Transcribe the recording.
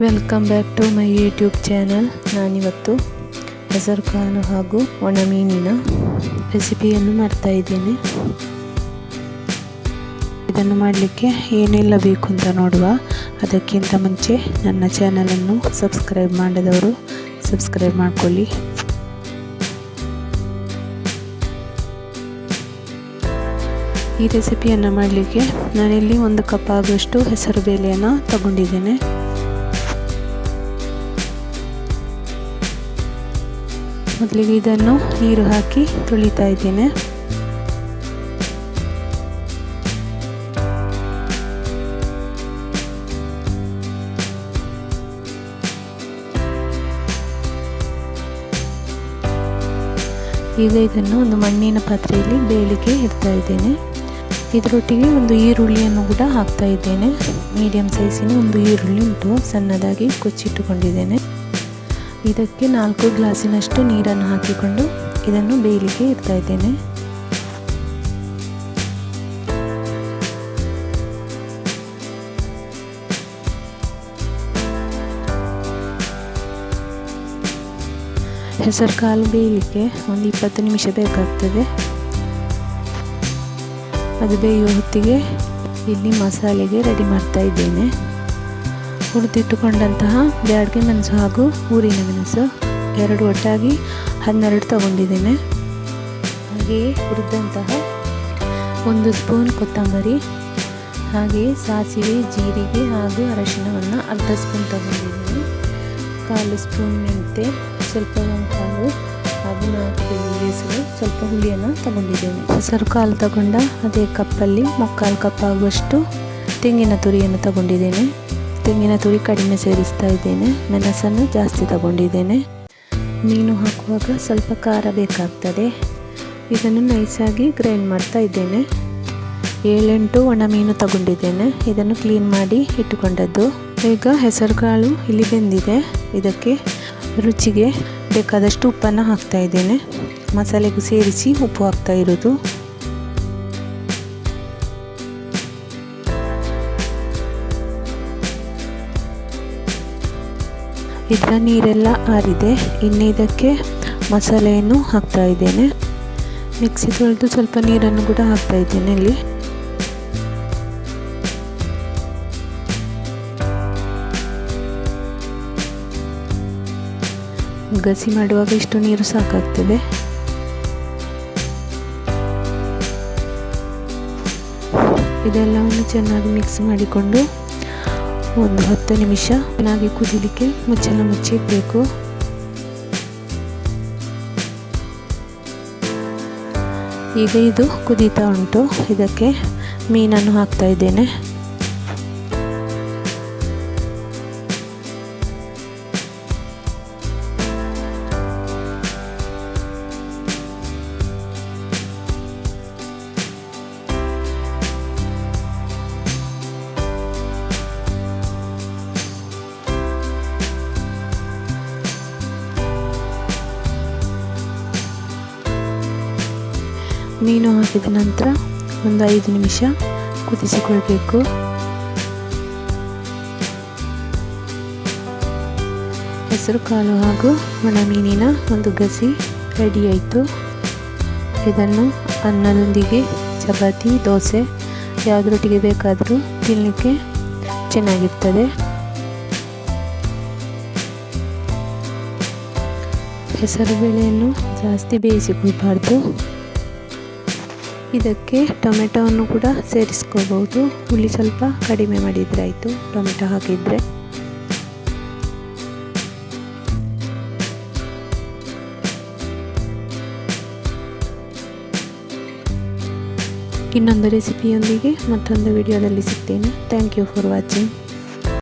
Welcome back to my YouTube channel. ನಾನಿವತ್ತು ಹೆಸರುಕಾಳು ಹಾಗೂ ಒಣಮೀನಿನ ರೆಸಿಪಿಯನ್ನು ಮಾಡ್ತಾ ಇದ್ದೇನೆ. ಇದನ್ನು ಮಾಡಲಿಕ್ಕೆ ಏನೆಲ್ಲ ಬೇಕು ಅಂತ ನೋಡುವ. ಅದಕ್ಕಿಂತ ಮುಂಚೆ ನನ್ನ ಚಾನಲನ್ನು ಸಬ್ಸ್ಕ್ರೈಬ್ ಮಾಡದವರು ಸಬ್ಸ್ಕ್ರೈಬ್ ಮಾಡಿಕೊಳ್ಳಿ. ಈ ರೆಸಿಪಿಯನ್ನು ಮಾಡಲಿಕ್ಕೆ ನಾನಿಲ್ಲಿ 1 ಕಪ್ ಆಗುವಷ್ಟು ಹೆಸರು ಬೇಳೆಯನ್ನು ತಗೊಂಡಿದ್ದೇನೆ. ಮೊದಲಿಗೆ ಇದನ್ನು ನೀರು ಹಾಕಿ ತೊಳಿತಾ ಇದ್ದೇನೆ. ಈಗ ಇದನ್ನು ಒಂದು ಮಣ್ಣಿನ ಪಾತ್ರೆಯಲ್ಲಿ ಬೇಯಲಿಕ್ಕೆ ಇಡ್ತಾ ಇದ್ದೇನೆ. ಇದರೊಟ್ಟಿಗೆ ಒಂದು ಈರುಳ್ಳಿಯನ್ನು ಕೂಡ ಹಾಕ್ತಾ ಇದ್ದೇನೆ. ಮೀಡಿಯಂ ಸೈಜಿನ ಒಂದು ಈರುಳ್ಳಿ ಉಂಟು, ಸಣ್ಣದಾಗಿ ಕೊಚ್ಚಿಟ್ಟುಕೊಂಡಿದ್ದೇನೆ. ಇದಕ್ಕೆ 4 ಗ್ಲಾಸಿನಷ್ಟು ನೀರನ್ನು ಹಾಕಿಕೊಂಡು ಇದನ್ನು ಬೇಯಲಿಕ್ಕೆ ಇಡ್ತಾ ಇದ್ದೇನೆ. ಹೆಸರು ಕಾಳು ಬೇಯಲಿಕ್ಕೆ ಒಂದು 20 ನಿಮಿಷ ಬೇಕಾಗ್ತದೆ. ಅದು ಬೇಯುವ ಹೊತ್ತಿಗೆ ಇಲ್ಲಿ ಮಸಾಲೆಗೆ ರೆಡಿ ಮಾಡ್ತಾ ಇದ್ದೇನೆ. ಹುರಿದಿಟ್ಟುಕೊಂಡಂತಹ ಬ್ಯಾಡಗೆ ಮೆಣಸು ಹಾಗೂ ಊರಿನ ಮೆಣಸು 2 ಒಟ್ಟಾಗಿ 12 ತಗೊಂಡಿದ್ದೇನೆ. ಹಾಗೆಯೇ ಹುರಿದಂತಹ 1 ಸ್ಪೂನ್ ಕೊತ್ತಂಬರಿ, ಹಾಗೆಯೇ ಸಾಸಿವೆ, ಜೀರಿಗೆ ಹಾಗೂ ಅರಶಿನವನ್ನು ಅರ್ಧ ಸ್ಪೂನ್ ತಗೊಂಡಿದ್ದೇನೆ. 1/4 ಸ್ಪೂನ್ ಮೆಂತೆ, ಸ್ವಲ್ಪ ಕಾಳು ಹಾಗೂ 4 ಬೆಳ್ಳುಳ್ಳಿ ಹೆಸರು, ಸ್ವಲ್ಪ ಹುಳಿಯನ್ನು ತಗೊಂಡಿದ್ದೇನೆ. ಹೆಸರು ಕಾಳು ತಗೊಂಡ ಅದೇ ಕಪ್ಪಲ್ಲಿ 3/4 ಕಪ್ ಆಗುವಷ್ಟು ತೆಂಗಿನ ತುರಿಯನ್ನು ತಗೊಂಡಿದ್ದೇನೆ. ತೆಂಗಿನ ತುರಿ ಕಡಿಮೆ ಸೇರಿಸ್ತಾ ಇದ್ದೇನೆ. ಮೆಣಸನ್ನು ಜಾಸ್ತಿ ತಗೊಂಡಿದ್ದೇನೆ. ಮೀನು ಹಾಕುವಾಗ ಸ್ವಲ್ಪ ಖಾರ ಬೇಕಾಗ್ತದೆ. ಇದನ್ನು ನೈಸಾಗಿ ಗ್ರೈಂಡ್ ಮಾಡ್ತಾ ಇದ್ದೇನೆ. 7-8 ಒಣ ಮೀನು ತಗೊಂಡಿದ್ದೇನೆ. ಇದನ್ನು ಕ್ಲೀನ್ ಮಾಡಿ ಇಟ್ಟುಕೊಂಡದ್ದು. ಈಗ ಹೆಸರು ಕಾಳು ಇಲ್ಲಿ ಬೆಂದಿದೆ. ಇದಕ್ಕೆ ರುಚಿಗೆ ಬೇಕಾದಷ್ಟು ಉಪ್ಪನ್ನು ಹಾಕ್ತಾ ಇದ್ದೇನೆ. ಮಸಾಲೆಗೂ ಸೇರಿಸಿ ಉಪ್ಪು ಹಾಕ್ತಾ ಇರೋದು. ಇದರ ನೀರೆಲ್ಲ ಆರಿದೆ. ಇನ್ನು ಇದಕ್ಕೆ ಮಸಾಲೆಯನ್ನು ಹಾಕ್ತಾ ಇದ್ದೇನೆ. ಮಿಕ್ಸಿ ತೊಳೆದು ಸ್ವಲ್ಪ ನೀರನ್ನು ಕೂಡ ಹಾಕ್ತಾ ಇದ್ದೇನೆ. ಇಲ್ಲಿ ಗಸಿ ಮಾಡುವಾಗ ಇಷ್ಟು ನೀರು ಸಾಕಾಗ್ತದೆ. ಇದೆಲ್ಲವನ್ನು ಚೆನ್ನಾಗಿ ಮಿಕ್ಸ್ ಮಾಡಿಕೊಂಡು ಒಂದು 10 ನಿಮಿಷ ಚೆನ್ನಾಗಿ ಕುದಿಲಿಕ್ಕೆ ಮುಚ್ಚಳ ಮುಚ್ಚಿಡಬೇಕು. ಈಗ ಇದು ಕುದೀತಾ ಉಂಟು. ಇದಕ್ಕೆ ಮೀನನ್ನು ಹಾಕ್ತಾ ಇದ್ದೇನೆ. ಮೀನು ಹಾಕಿದ ನಂತರ ಒಂದು 5 ನಿಮಿಷ ಕುದಿಸಿಕೊಳ್ಬೇಕು. ಹೆಸರು ಕಾಳು ಹಾಗೂ ಒಣ ಮೀನಿನ ಒಂದು ಗಸಿ ರೆಡಿ ಆಯಿತು. ಇದನ್ನು ಅನ್ನದೊಂದಿಗೆ, ಚಪಾತಿ, ದೋಸೆ ಯಾವುದರೊಟ್ಟಿಗೆ ಬೇಕಾದರೂ ತಿನ್ನಲಿಕ್ಕೆ ಚೆನ್ನಾಗಿರ್ತದೆ. ಹೆಸರು ಬೇಳೆಯನ್ನು ಜಾಸ್ತಿ ಬೇಯಿಸಿಕೊಳ್ಬಾರ್ದು. ಇದಕ್ಕೆ ಟೊಮೆಟೊವನ್ನು ಕೂಡ ಸೇರಿಸ್ಕೋಬಹುದು. ಹುಳಿ ಸ್ವಲ್ಪ ಕಡಿಮೆ ಮಾಡಿದರೆ ಆಯಿತು, ಟೊಮೆಟೊ ಹಾಕಿದರೆ. ಇನ್ನೊಂದು ರೆಸಿಪಿಯೊಂದಿಗೆ ಮತ್ತೊಂದು ವಿಡಿಯೋದಲ್ಲಿ ಸಿಗ್ತೇನೆ. Thank you for watching.